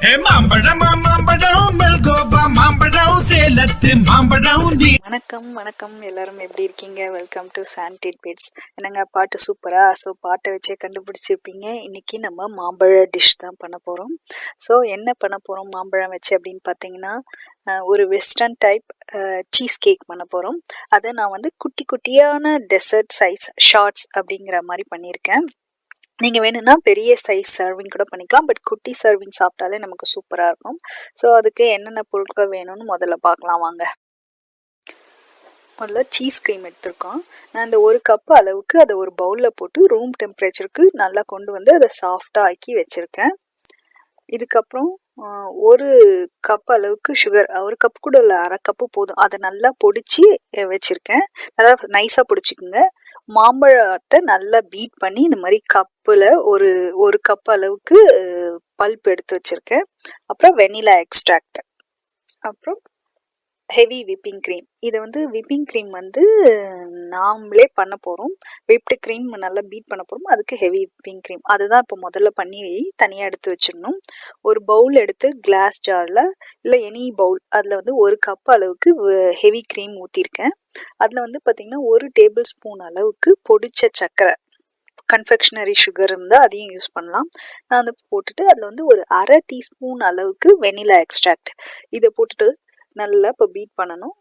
மாம்பழம் மாம்பழம் மெல்கோவா மாம்பழம் சேலத்து மாம்பழம் நீ. வணக்கம் வணக்கம், எல்லாரும் எப்படி இருக்கீங்க? Welcome to Sandit Bits. என்னங்க பாட்டு சூப்பரா? ஸோ பாட்டை வச்சே கண்டுபிடிச்சிருப்பீங்க. இன்னைக்கு நம்ம மாம்பழ டிஷ் தான் பண்ண போகிறோம். ஸோ என்ன பண்ண போகிறோம் மாம்பழம் வச்சு அப்படின்னு பார்த்தீங்கன்னா, ஒரு வெஸ்டர்ன் டைப் சீஸ் கேக் பண்ண போகிறோம். அதை நான் வந்து குட்டி குட்டியான டெசர்ட் சைஸ் ஷார்ட்ஸ் அப்படிங்கிற மாதிரி பண்ணியிருக்கேன். நீங்கள் வேணும்னா பெரிய சைஸ் சர்விங் கூட பண்ணிக்கலாம், பட் குட்டி சர்விங் சாப்பிட்டாலே நமக்கு சூப்பராக இருக்கும். ஸோ அதுக்கு என்னென்ன பொருட்கள் வேணும்னு முதல்ல பார்க்கலாம் வாங்க. முதல்ல சீஸ் க்ரீம் எடுத்திருக்கோம். நான் இந்த ஒரு கப்பு அளவுக்கு அதை ஒரு பவுலில் போட்டு ரூம் டெம்பரேச்சருக்கு நல்லா கொண்டு வந்து அதை சாஃப்டாக ஆக்கி வச்சுருக்கேன். இதுக்கப்புறம் ஒரு கப் அளவுக்கு சுகர், ஒரு கப் கூட இல்லை, அரை கப்பு போதும், அதை நல்லா பொடிச்சு வச்சுருக்கேன். நல்லா நைஸாக பொடிச்சிக்குங்க. மாம்பழத்தை நல்லா பீட் பண்ணி இந்த மாதிரி கப்பில் ஒரு கப் அளவுக்கு பல்ப் எடுத்து வச்சுருக்கேன். அப்புறம் வெனிலா எக்ஸ்ட்ராக்ட், அப்புறம் ஹெவி விப்பிங் க்ரீம். இதை வந்து விப்பிங் க்ரீம் வந்து நாமளே பண்ண போகிறோம். விப்டு க்ரீம் நல்லா பீட் பண்ண போகிறோம், அதுக்கு ஹெவி விப்பிங் க்ரீம் அதுதான் இப்போ முதல்ல பண்ணி தனியாக எடுத்து வச்சிடணும். ஒரு பவுல் எடுத்து கிளாஸ் ஜாரில் இல்லை எனி பவுல், அதில் வந்து ஒரு கப் அளவுக்கு ஹெவி க்ரீம் ஊற்றிருக்கேன். அதில் வந்து பார்த்திங்கன்னா ஒரு டேபிள் ஸ்பூன் அளவுக்கு பொடிச்ச சர்க்கரை, கன்ஃபெக்ஷனரி சுகர் இருந்தால் அதையும் யூஸ் பண்ணலாம். நான் வந்து போட்டுட்டு அதில் வந்து ஒரு அரை டீஸ்பூன் அளவுக்கு வெனிலா எக்ஸ்ட்ராக்ட் இதை போட்டுட்டு நல்லா இப்போ பீட் பண்ணணும்.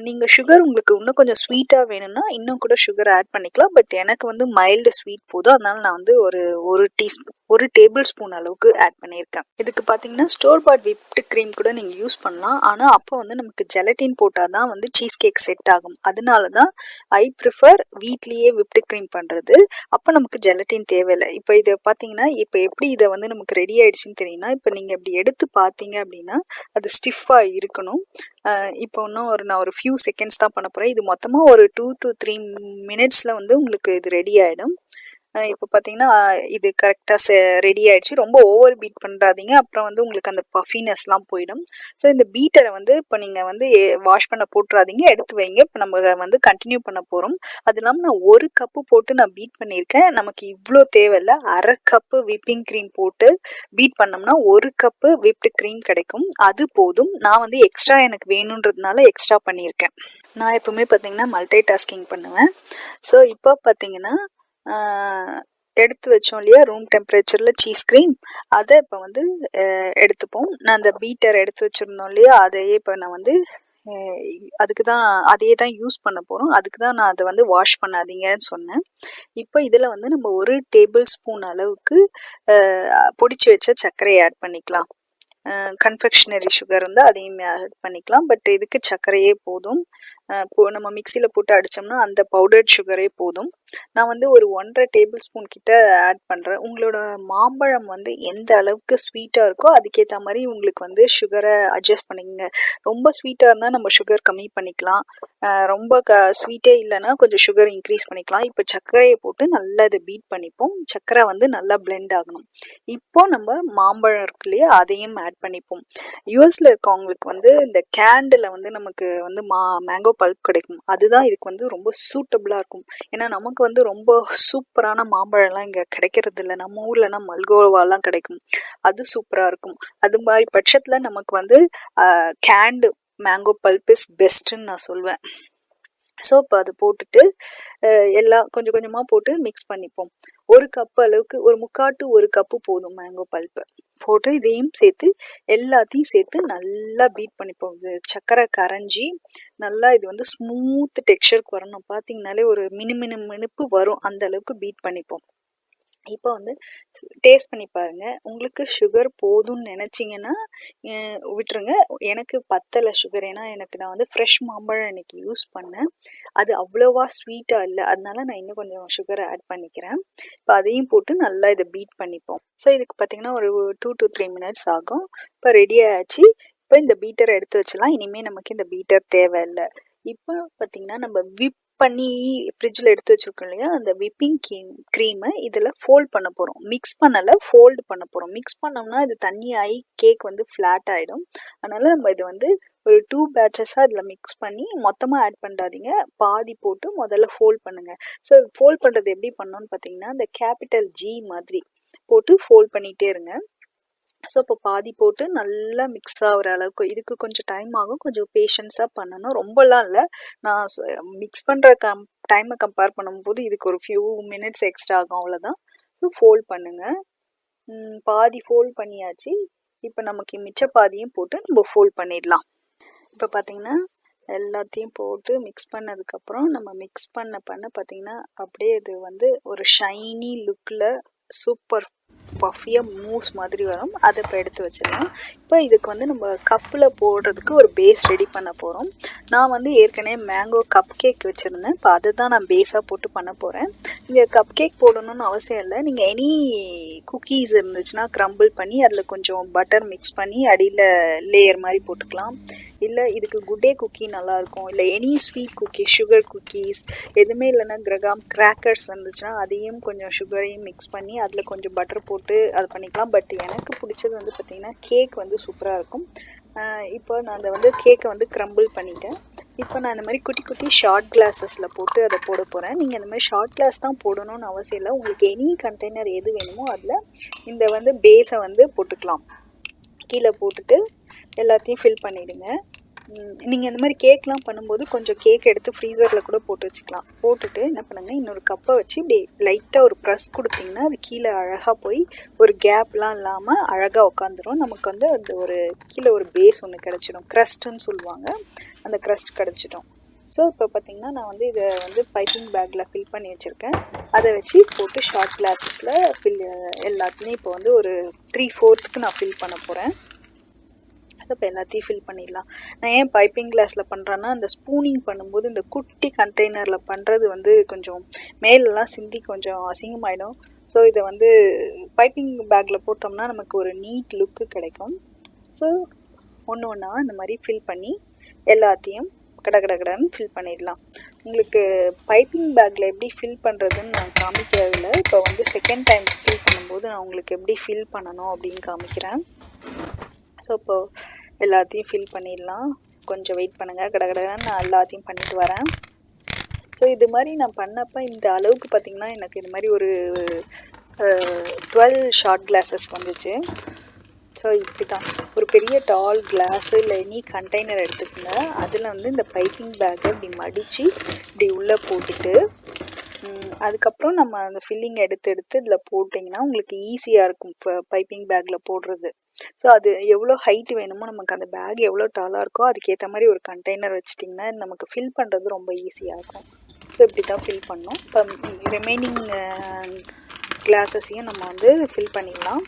நீங்கள் சுகர் உங்களுக்கு இன்னும் கொஞ்சம் ஸ்வீட்டாக வேணும்னா இன்னும் கூட சுகர் ஆட் பண்ணிக்கலாம், பட் எனக்கு வந்து மைல்டு ஸ்வீட் போதும், அதனால நான் வந்து ஒரு டேபிள் ஸ்பூன் அளவுக்கு ஆட் பண்ணியிருக்கேன். இதுக்கு பார்த்தீங்கன்னா ஸ்டோர் பாட் விப்டு க்ரீம் கூட நீங்கள் யூஸ் பண்ணலாம், ஆனால் அப்போ வந்து நமக்கு ஜெலட்டின் போட்டால் தான் வந்து சீஸ் கேக் செட் ஆகும். அதனால தான் ஐ ப்ரிஃபர் வீட்லேயே விப்டு க்ரீம் பண்ணுறது. அப்போ நமக்கு ஜெலட்டின் தேவையில்லை. இப்போ இதை பார்த்தீங்கன்னா, இப்போ எப்படி இதை வந்து நமக்கு ரெடி ஆயிடுச்சுன்னு தெரியும்னா, இப்போ நீங்கள் இப்படி எடுத்து பார்த்தீங்க அப்படின்னா அது ஸ்டிஃபாக இருக்கணும். இப்போ இன்னும் நான் ஒரு ஃபியூ செகண்ட்ஸ் தான் பண்ண போகிறேன். இது மொத்தமாக ஒரு 2 to 3 மினிட்ஸில் வந்து உங்களுக்கு இது ரெடி ஆகிடும். இப்போ பார்த்தீங்கன்னா இது கரெக்டாக ரெடி ஆகிடுச்சு. ரொம்ப ஓவர் பீட் பண்ணுறாதீங்க, அப்புறம் வந்து உங்களுக்கு அந்த பஃபினஸ்லாம் போயிடும். ஸோ இந்த பீட்டரை வந்து இப்போ நீங்கள் வந்து வாஷ் பண்ண போட்டுறாதீங்க, எடுத்து வைங்க. இப்போ நம்ம வந்து கண்டினியூ பண்ண போகிறோம். அது இல்லாமல் நான் ஒரு கப்பு போட்டு நான் பீட் பண்ணியிருக்கேன். நமக்கு இவ்வளோ தேவையில்லை, அரை கப்பு விப்பிங் க்ரீம் போட்டு பீட் பண்ணோம்னா ஒரு கப்பு விப்டு க்ரீம் கிடைக்கும், அது போதும். நான் வந்து எக்ஸ்ட்ரா எனக்கு வேணுன்றதுனால எக்ஸ்ட்ரா பண்ணியிருக்கேன். நான் எப்பவுமே பார்த்தீங்கன்னா மல்டி டாஸ்கிங் பண்ணுவேன். ஸோ இப்போ பார்த்தீங்கன்னா எடுத்து வச்சோம் இல்லையா ரூம் டெம்பரேச்சரில் சீஸ் க்ரீம், அதை இப்போ வந்து எடுத்துப்போம். நான் அந்த பீட்டர் எடுத்து வச்சுருந்தோம் இல்லையா, அதையே இப்போ நான் வந்து அதுக்கு தான் அதையே தான் யூஸ் பண்ண போகிறோம். அதுக்கு தான் நான் அதை வந்து வாஷ் பண்ணாதீங்கன்னு சொன்னேன். இப்போ இதில் வந்து நம்ம ஒரு டேபிள் ஸ்பூன் அளவுக்கு பொடிச்சு வச்ச சர்க்கரையை ஆட் பண்ணிக்கலாம். கன்ஃபெக்ஷனரி சுகர் இருந்தால் அதையும் ஆட் பண்ணிக்கலாம், பட் இதுக்கு சர்க்கரையே போதும். நம்ம மிக்சியில் போட்டு அடித்தோம்னா அந்த பவுடர்ட் சுகரே போதும். நான் வந்து ஒரு 1.5 டேபிள் ஸ்பூன் கிட்ட ஆட் பண்ணுறேன். உங்களோட மாம்பழம் வந்து எந்த அளவுக்கு ஸ்வீட்டாக இருக்கோ அதுக்கேற்ற மாதிரி உங்களுக்கு வந்து சுகரை அட்ஜஸ்ட் பண்ணிக்கங்க. ரொம்ப ஸ்வீட்டாக இருந்தால் நம்ம சுகர் கம்மி பண்ணிக்கலாம், ரொம்ப ஸ்வீட்டே இல்லைன்னா கொஞ்சம் சுகர் இன்க்ரீஸ் பண்ணிக்கலாம். இப்போ சர்க்கரையை போட்டு நல்லா இதை பீட் பண்ணிப்போம். சர்க்கரை வந்து நல்லா பிளெண்ட் ஆகணும். இப்போ நம்ம மாம்பழம் இருக்கு இல்லையா, அதையும் ஆட் பண்ணிப்போம். யூஎஸ்ல இருக்கவங்களுக்கு வந்து இந்த கேண்டில் வந்து நமக்கு வந்து மேங்கோ பல்ப் கிடைக்கும், அதுதான் இதுக்கு வந்து ரொம்ப சூட்டபிளாக இருக்கும். ஏன்னா நமக்கு வந்து ரொம்ப சூப்பரான மாம்பழம்லாம் இங்கே கிடைக்கிறது இல்லை. நம்ம ஊர்லனா மல்கோவாலாம் கிடைக்கும், அது சூப்பராக இருக்கும். அது மாதிரி பட்சத்தில் நமக்கு வந்து கேண்டு மேங்கோ பல்ப் இஸ் பெஸ்ட்டுன்னு நான் சொல்வேன். ஸோ இப்போ அது போட்டுட்டு எல்லாம் கொஞ்சம் கொஞ்சமாக போட்டு மிக்ஸ் பண்ணிப்போம். ஒரு கப்பு அளவுக்கு, ஒரு 3/4 to 1 கப்பு போதும் மேங்கோ பல்ப்பு போட்டு இதையும் சேர்த்து எல்லாத்தையும் சேர்த்து நல்லா பீட் பண்ணிப்போம். சர்க்கரை கரைஞ்சி நல்லா இது வந்து ஸ்மூத் டெக்ஸ்சருக்கு வரணும். பார்த்தீங்கனாலே ஒரு மினுப்பு வரும், அந்த அளவுக்கு பீட் பண்ணிப்போம். இப்போ வந்து டேஸ்ட் பண்ணி பாருங்கள். உங்களுக்கு சுகர் போதும்னு நினச்சிங்கன்னா விட்டுருங்க. எனக்கு பத்தலை சுகர், ஏன்னா நான் வந்து ஃப்ரெஷ் மாம்பழம் இன்னைக்கு யூஸ் பண்ணேன், அது அவ்வளோவா ஸ்வீட்டாக இல்லை, அதனால நான் இன்னும் கொஞ்சம் சுகரை ஆட் பண்ணிக்கிறேன். இப்போ அதையும் போட்டு நல்லா இதை பீட் பண்ணிப்போம். ஸோ இதுக்கு பார்த்தீங்கன்னா ஒரு 2 to 3 மினிட்ஸ் ஆகும். இப்போ ரெடி ஆகிடுச்சு. இப்போ இந்த பீட்டரை எடுத்து வச்சலாம். இனிமேல் நமக்கு இந்த பீட்டர் தேவையில்லை. இப்போ பார்த்தீங்கன்னா நம்ம விப் பண்ணி ஃப்ரிட்ஜில் எடுத்து வச்சுருக்கோம் இல்லையா, அந்த விப்பிங் க்ரீமை இதில் ஃபோல்ட் பண்ண போகிறோம். மிக்ஸ் பண்ணலை, ஃபோல்டு பண்ண போகிறோம். மிக்ஸ் பண்ணோம்னா இது தண்ணி ஆகி கேக் வந்து ஃப்ளாட் ஆகிடும். அதனால் நம்ம இது வந்து ஒரு 2 பேட்சஸாக இதில் மிக்ஸ் பண்ணி மொத்தமாக ஆட் பண்ணாதீங்க, பாதி போட்டு முதல்ல ஃபோல்ட் பண்ணுங்கள். ஸோ ஃபோல்ட் பண்ணுறது எப்படி பண்ணோன்னு பார்த்தீங்கன்னா, இந்த கேபிட்டல் ஜி மாதிரி போட்டு ஃபோல்ட் பண்ணிகிட்டே இருங்க. ஸோ இப்போ பாதி போட்டு நல்லா மிக்ஸ் ஆகிற அளவுக்கு, இதுக்கு கொஞ்சம் டைம் ஆகும், கொஞ்சம் பேஷன்ஸாக பண்ணணும், ரொம்பலாம் இல்லை. நான் மிக்ஸ் பண்ணுற டைமை கம்பேர் பண்ணும்போது இதுக்கு ஒரு ஃபியூ மினிட்ஸ் எக்ஸ்ட்ரா ஆகும், அவ்வளோதான். ஸோ ஃபோல்ட் பண்ணுங்கள். பாதி ஃபோல்ட் பண்ணியாச்சு. இப்போ நமக்கு மிச்ச பாதியும் போட்டு நம்ம ஃபோல்ட் பண்ணிடலாம். இப்போ பார்த்தீங்கன்னா எல்லாத்தையும் போட்டு மிக்ஸ் பண்ணதுக்கப்புறம் நம்ம மிக்ஸ் பண்ண பார்த்தீங்கன்னா அப்படியே இது வந்து ஒரு ஷைனி லுக்கில் சூப்பர் பஃபியாக மூஸ் மாதிரி வரும். அதை இப்போ எடுத்து வச்சிடலாம். இப்போ இதுக்கு வந்து நம்ம கப்பில் போடுறதுக்கு ஒரு பேஸ் ரெடி பண்ண போகிறோம். நான் வந்து ஏற்கனவே மேங்கோ கப் கேக் வச்சுருந்தேன். இப்போ அதை தான் நான் பேஸாக போட்டு பண்ண போகிறேன். நீங்கள் கப் கேக் போடணும்னு அவசியம் இல்லை. நீங்கள் எனி குக்கீஸ் இருந்துச்சுன்னா க்ரம்பிள் பண்ணி அதில் கொஞ்சம் பட்டர் மிக்ஸ் பண்ணி அடியில் லேயர் மாதிரி போட்டுக்கலாம். இல்லை இதுக்கு குட்டே குக்கி நல்லாயிருக்கும். இல்லை any sweet cookie, sugar cookies எதுவுமே இல்லைன்னா கிரகாம் கிராக்கர்ஸ் இருந்துச்சுன்னா அதையும் கொஞ்சம் சுகரையும் மிக்ஸ் பண்ணி அதில் கொஞ்சம் பட்டர் போட்டு அது பண்ணிக்கலாம். பட் எனக்கு பிடிச்சது வந்து பார்த்திங்கன்னா கேக் வந்து சூப்பராக இருக்கும். இப்போ நான் அதை வந்து கேக்கை வந்து க்ரம்பிள் பண்ணிட்டேன். இப்போ நான் இந்த மாதிரி குட்டி குட்டி ஷார்ட் கிளாஸஸில் போட்டு அதை போட போகிறேன். நீங்கள் இந்த மாதிரி ஷார்ட் கிளாஸ் தான் போடணும்னு அவசியம் இல்லை. உங்களுக்கு எனி கண்டெய்னர் எது வேணுமோ அதில் இந்த வந்து பேஸை வந்து போட்டுக்கலாம். கீழே போட்டுட்டு எல்லாத்தையும் ஃபில் பண்ணிவிடுங்க. நீங்கள் இந்த மாதிரி கேக்லாம் பண்ணும்போது கொஞ்சம் கேக் எடுத்து ஃப்ரீசரில் கூட போட்டு வச்சுக்கலாம். போட்டுட்டு என்ன பண்ணுங்கள், இன்னொரு கப்பை வச்சு இப்படி லைட்டாக ஒரு ப்ரெஸ் கொடுத்திங்கன்னா அது கீழே அழகாக போய் ஒரு கேப்லாம் இல்லாமல் அழகாக உட்காந்துரும். நமக்கு வந்து அந்த ஒரு கீழே ஒரு பேஸ் ஒன்று கிடச்சிடும், க்ரஸ்ட்டுன்னு சொல்லுவாங்க. அந்த க்ரஸ்ட் கிடச்சிடும். ஸோ இப்போ பார்த்திங்கன்னா நான் வந்து இதை வந்து பைப்பிங் பேக்கில் ஃபில் பண்ணி வச்சுருக்கேன். அதை வச்சு போட்டு ஷார்ட் கிளாஸஸில் எல்லாத்தையும் இப்போ வந்து ஒரு 3/4 நான் ஃபில் பண்ண போகிறேன். இப்போ எல்லாத்தையும் ஃபில் பண்ணிடலாம். நான் ஏன் பைப்பிங் கிளாஸில் பண்ணுறேன்னா, அந்த ஸ்பூனிங் பண்ணும்போது இந்த குட்டி கண்டெய்னரில் பண்ணுறது வந்து கொஞ்சம் மேலெலாம் சிந்தி கொஞ்சம் அசிங்கமாயிடும். ஸோ இதை வந்து பைப்பிங் பேக்கில் போட்டோம்னா நமக்கு ஒரு நீட் லுக்கு கிடைக்கும். ஸோ ஒன்று ஒன்றா இந்த மாதிரி ஃபில் பண்ணி எல்லாத்தையும் கடன்னு ஃபில் பண்ணிடலாம். உங்களுக்கு பைப்பிங் பேக்கில் எப்படி ஃபில் பண்ணுறதுன்னு நான் காமிக்கிறதில்ல. இப்போ வந்து செகண்ட் டைம் ஃபில் பண்ணும்போது நான் உங்களுக்கு எப்படி ஃபில் பண்ணணும் அப்படின்னு காமிக்கிறேன். ஸோ இப்போது எல்லாத்தையும் ஃபில் பண்ணிடலாம். கொஞ்சம் வெயிட் பண்ணுங்கள், கடன்னு நான் எல்லாத்தையும் பண்ணிட்டு வரேன். ஸோ இது மாதிரி நான் பண்ணப்போ இந்த அளவுக்கு பார்த்திங்கன்னா எனக்கு இது மாதிரி ஒரு 12 ஷார்ட் கிளாஸஸ் வந்துச்சு. ஸோ இப்படி தான் ஒரு பெரிய டால் கிளாஸு இல்லை எனி கண்டெய்னர் எடுத்துக்கோங்க. அதில் வந்து இந்த பைப்பிங் பேக்கை இப்படி மடித்து இப்படி உள்ளே போட்டுட்டு அதுக்கப்புறம் நம்ம அந்த ஃபில்லிங் எடுத்து இதில் போட்டிங்கன்னா உங்களுக்கு ஈஸியாக இருக்கும் பைப்பிங் பேக்கில் போடுறது. ஸோ அது எவ்வளோ ஹைட் வேணுமோ, நமக்கு அந்த பேக் எவ்வளோ டாலாக இருக்கோ அதுக்கேற்ற மாதிரி ஒரு கண்டெய்னர் வச்சுட்டிங்கன்னா நமக்கு ஃபில் பண்ணுறது ரொம்ப ஈஸியாக இருக்கும். ஸோ இப்படி தான் ஃபில் பண்ணோம். இப்போ ரிமைனிங் கிளாஸஸையும் நம்ம வந்து ஃபில் பண்ணிடலாம்.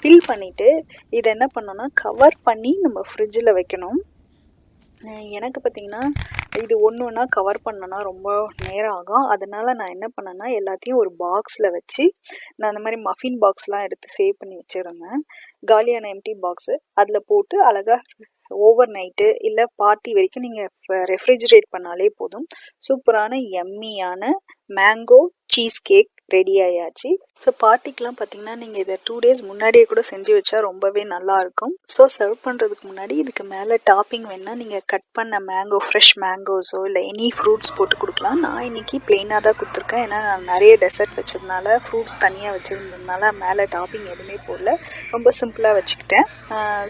ஃபில் பண்ணிவிட்டு இதை என்ன பண்ணோன்னா கவர் பண்ணி நம்ம ஃப்ரிட்ஜில் வைக்கணும். எனக்கு பார்த்திங்கன்னா இது ஒன்று ஒன்றா கவர் பண்ணோன்னா ரொம்ப நேரம் ஆகும். அதனால் நான் என்ன பண்ணேன்னா எல்லாத்தையும் ஒரு பாக்ஸில் வச்சு, நான் அந்த மாதிரி மஃபின் பாக்ஸ்லாம் எடுத்து சேவ் பண்ணி வச்சுருந்தேன். காலியான எம்டி பாக்ஸு அதில் போட்டு அழகாக ஓவர் நைட்டு இல்லை பார்ட்டி வரைக்கும் நீங்கள் ரெஃப்ரிஜிரேட் பண்ணாலே போதும். சூப்பரான எம்மியான மேங்கோ சீஸ் கேக் ரெடி ஆயாச்சு. ஸோ பார்ட்டிக்கெலாம் பார்த்தீங்கன்னா நீங்கள் இதை 2 days முன்னாடியே கூட செஞ்சு வச்சா ரொம்பவே நல்லாயிருக்கும். ஸோ சர்வ் பண்ணுறதுக்கு முன்னாடி இதுக்கு மேலே டாப்பிங் வேணால் நீங்கள் கட் பண்ண மேங்கோ, ஃப்ரெஷ் மேங்கோஸோ இல்லை எனி ஃப்ரூட்ஸ் போட்டு கொடுக்கலாம். நான் இன்றைக்கி ப்ளெயினாக தான் கொடுத்துருக்கேன். ஏன்னா நான் நிறைய டெசர்ட் வச்சதுனால, ஃப்ரூட்ஸ் தனியாக வச்சுருந்ததுனால மேலே டாப்பிங் எதுவுமே போடல, ரொம்ப சிம்பிளாக வச்சுக்கிட்டேன்.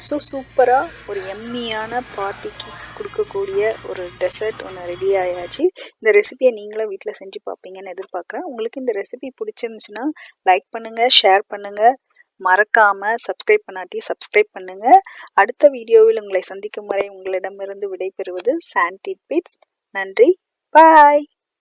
ஸோ சூப்பராக ஒரு எம்மியான பார்ட்டிக்கு கொடுக்கக்கூடிய ஒரு டெசர்ட் ஒன்று ரெடி ஆயாச்சு. இந்த ரெசிபியை நீங்களும் வீட்டில் செஞ்சு பார்ப்பீங்கன்னு எதிர்பார்க்குறேன். உங்களுக்கு இந்த ரெசிபி பிடிச்சிருந்துச்சுன்னா லைக் பண்ணுங்கள், ஷேர் பண்ணுங்கள், மறக்காமல் சப்ஸ்கிரைப் பண்ணாட்டி சப்ஸ்கிரைப் பண்ணுங்கள். அடுத்த வீடியோவில் உங்களை சந்திக்கும் வரை உங்களிடமிருந்து விடைபெறுவது சாண்டி பிட்ஸ். நன்றி, பாய்.